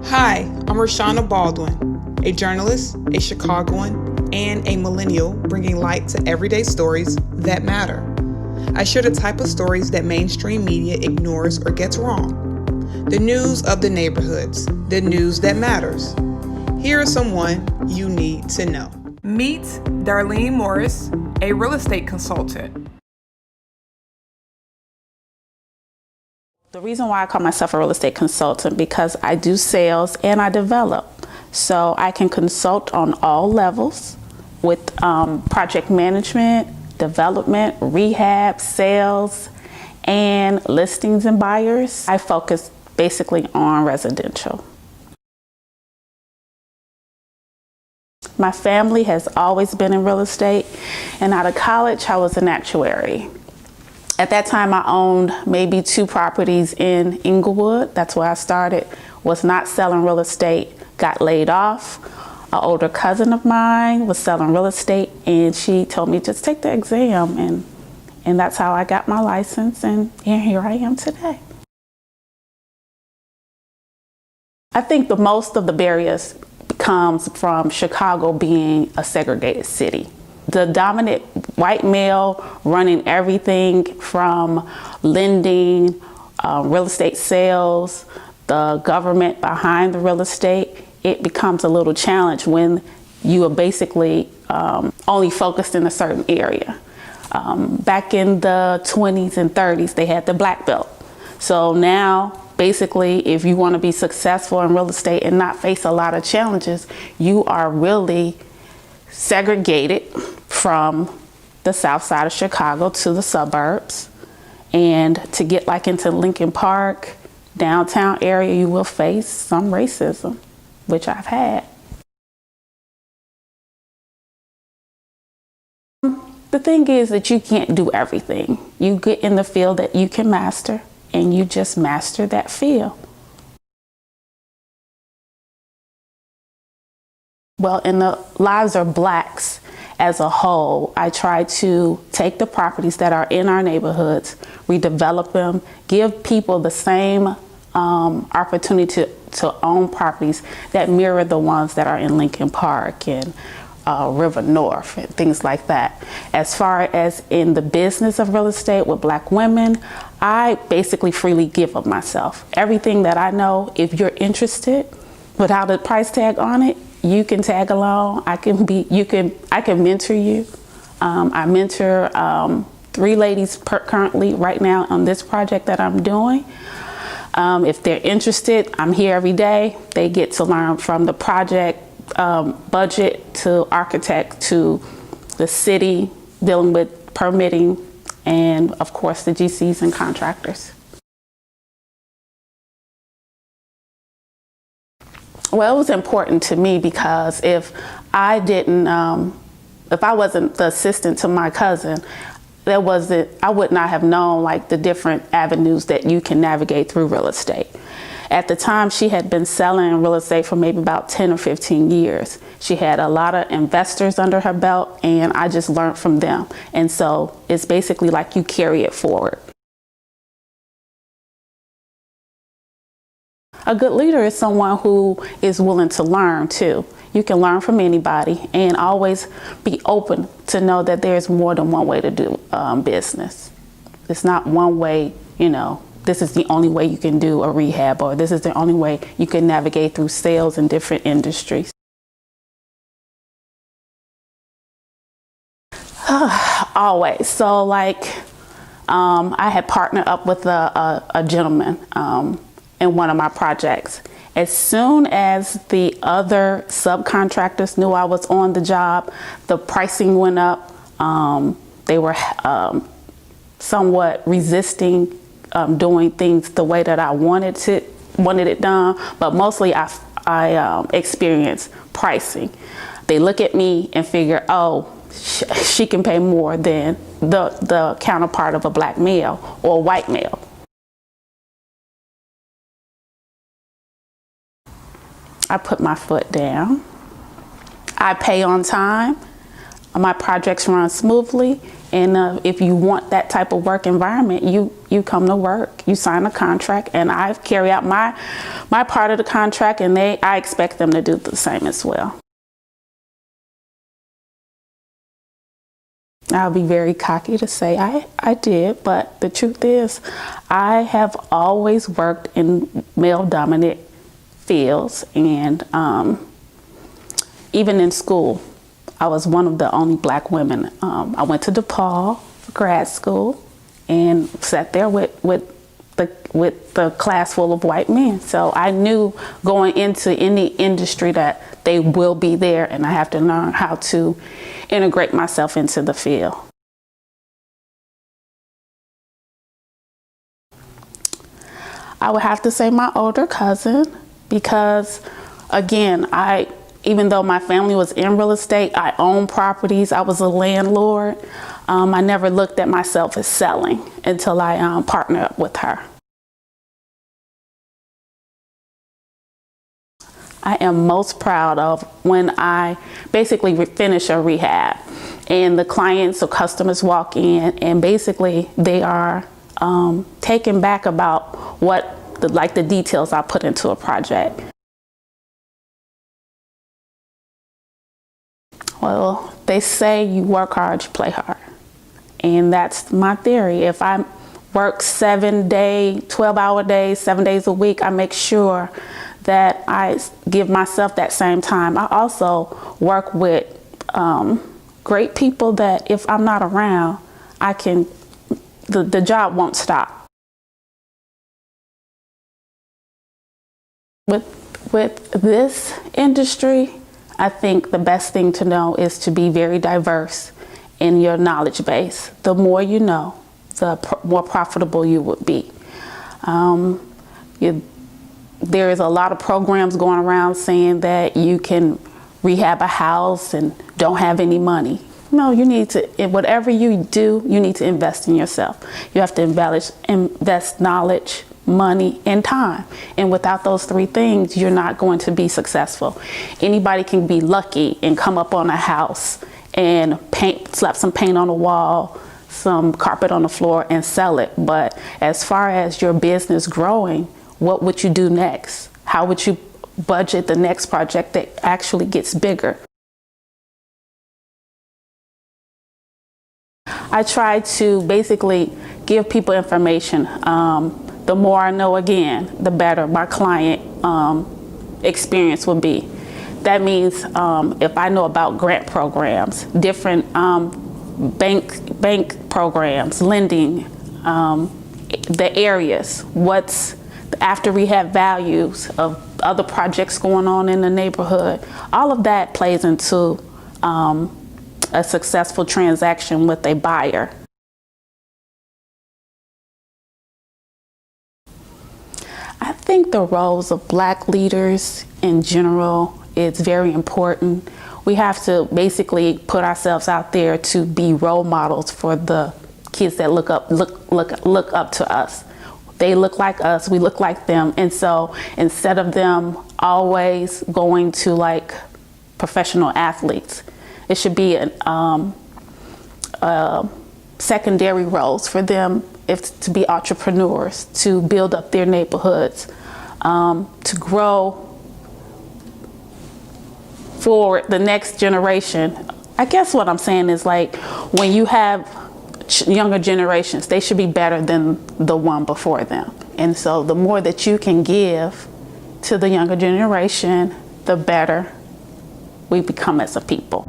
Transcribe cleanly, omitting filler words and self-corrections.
Hi, I'm Rashanah Baldwin, a journalist, a Chicagoan, and a millennial bringing light to everyday stories that matter. I share the type of stories that mainstream media ignores or gets wrong. The news of the neighborhoods, the news that matters. Here is someone you need to know. Meet Darlene Morris, a real estate consultant. The reason why I call myself a real estate consultant because I do sales and I develop. So I can consult on all levels with project management, development, rehab, sales, and listings and buyers. I focus basically on residential. My family has always been in real estate, and out of college I was an actuary. At that time, I owned maybe 2 properties in Inglewood. That's where I started. Was not selling real estate, got laid off. An older cousin of mine was selling real estate, and she told me just take the exam, and that's how I got my license, and here I am today. I think the most of the barriers comes from Chicago being a segregated city. The dominant white male running everything from lending, real estate sales, the government behind the real estate, it becomes a little challenge when you are basically only focused in a certain area. Back in the 20s and 30s, they had the black belt. So now, basically, if you want to be successful in real estate and not face a lot of challenges, you are really segregated from the south side of Chicago to the suburbs. And to get like into Lincoln Park, downtown area, you will face some racism, which I've had. The thing is that you can't do everything. You get in the field that you can master, and you just master that field. Well, in the lives of Blacks as a whole, I try to take the properties that are in our neighborhoods, redevelop them, give people the same opportunity to own properties that mirror the ones that are in Lincoln Park and River North and things like that. As far as in the business of real estate with Black women, I basically freely give of myself. Everything that I know, if you're interested, without a price tag on it, you can tag along. I can mentor you. I mentor 3 ladies currently right now on this project that I'm doing. If they're interested, I'm here every day. They get to learn from the project budget to architect to the city, dealing with permitting, and of course the GCs and contractors. Well, it was important to me because if I wasn't the assistant to my cousin, I would not have known like the different avenues that you can navigate through real estate. At the time, she had been selling real estate for maybe about 10 or 15 years. She had a lot of investors under her belt, and I just learned from them. And so it's basically like you carry it forward. A good leader is someone who is willing to learn too. You can learn from anybody and always be open to know that there's more than one way to do business. It's not one way, this is the only way you can do a rehab, or this is the only way you can navigate through sales in different industries. Always. So like, I had partnered up with a gentleman in one of my projects. As soon as the other subcontractors knew I was on the job, the pricing went up. They were somewhat resisting doing things the way that I wanted it done, but mostly I experienced pricing. They look at me and figure, oh, she can pay more than the counterpart of a Black male or a white male. I put my foot down. I pay on time. My projects run smoothly. And if you want that type of work environment, you you come to work, you sign a contract, and I carry out my part of the contract, and I expect them to do the same as well. I'll be very cocky to say I did, but the truth is I have always worked in male-dominant fields, and even in school, I was one of the only black women. I went to DePaul for grad school and sat there with the class full of white men. So I knew going into any industry that they will be there, and I have to learn how to integrate myself into the field. I would have to say my older cousin, because again, even though my family was in real estate, I owned properties, I was a landlord, I never looked at myself as selling until I partnered up with her. I am most proud of when I basically finish a rehab and the clients or customers walk in and basically they are taken back about what the details I put into a project. Well, they say you work hard, you play hard. And that's my theory. If I work 12-hour days, 7 days a week, I make sure that I give myself that same time. I also work with great people that if I'm not around, the job won't stop. With this industry, I think the best thing to know is to be very diverse in your knowledge base. The more you know, the more profitable you would be. There is a lot of programs going around saying that you can rehab a house and don't have any money. No, you need to, whatever you do, you need to invest in yourself. You have to invest knowledge, money, and time. And without those three things, you're not going to be successful. Anybody can be lucky and come up on a house and slap some paint on the wall, some carpet on the floor, and sell it. But as far as your business growing, what would you do next? How would you budget the next project that actually gets bigger? I try to basically give people information. The more I know, again, the better my client experience will be. That means if I know about grant programs, different bank programs, lending, the areas, what's the after rehab values of other projects going on in the neighborhood, all of that plays into a successful transaction with a buyer. I think the roles of Black leaders in general is very important. We have to basically put ourselves out there to be role models for the kids that look up to us. They look like us, we look like them, and so instead of them always going to like professional athletes, it should be secondary roles for them to be entrepreneurs, to build up their neighborhoods, to grow for the next generation. I guess what I'm saying is, like, when you have younger generations, they should be better than the one before them. And so the more that you can give to the younger generation, the better we become as a people.